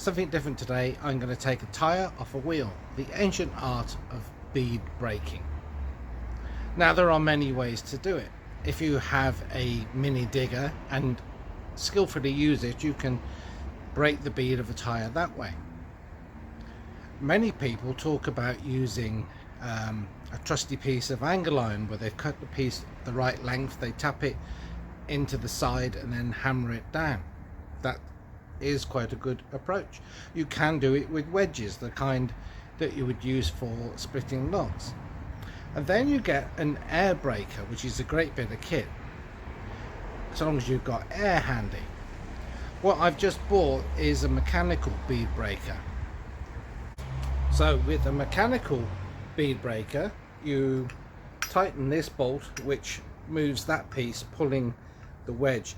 Something different today. I'm going to take a tyre off a wheel, the ancient art of bead breaking. Now there are many ways to do it. If you have a mini digger and skillfully use it, you can break the bead of a tyre that way. Many people talk about using a trusty piece of angle iron where they've cut the piece the right length, they tap it into the side and then hammer it down. That is quite a good approach. You can do it with wedges, the kind that you would use for splitting logs. And then you get an air breaker, which is a great bit of kit, as long as you've got air handy. What I've just bought is a mechanical bead breaker. So with a mechanical bead breaker, you tighten this bolt, which moves that piece, pulling the wedge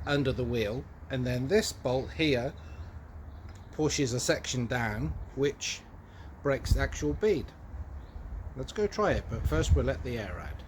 under the wheel, and then this bolt here pushes a section down, which breaks the actual bead. Let's go try it, but first we'll let the air out.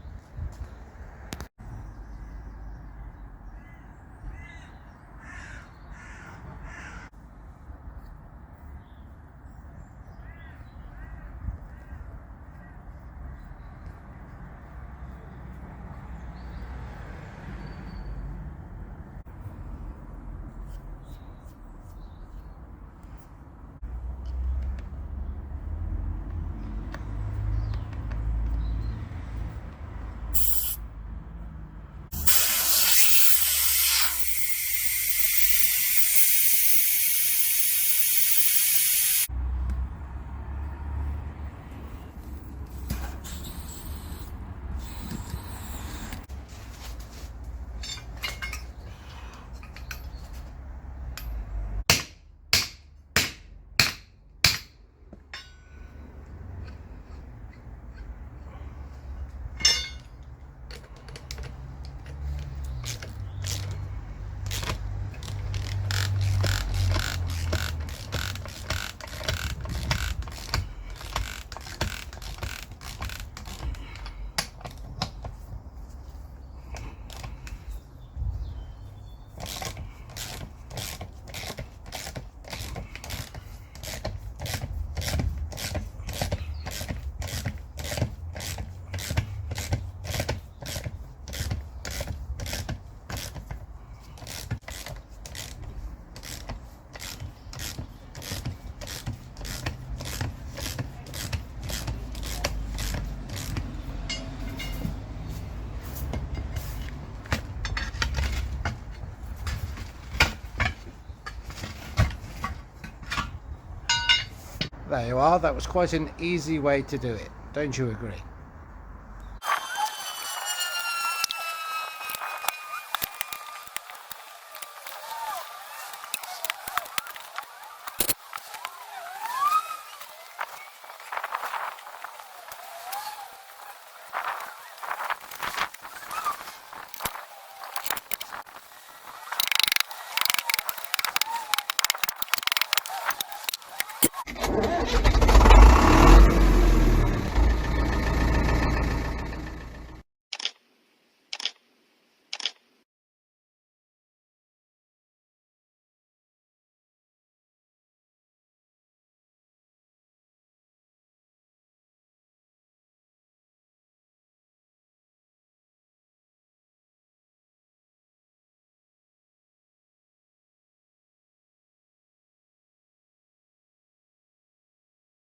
There you are. That was quite an easy way to do it. Don't you agree?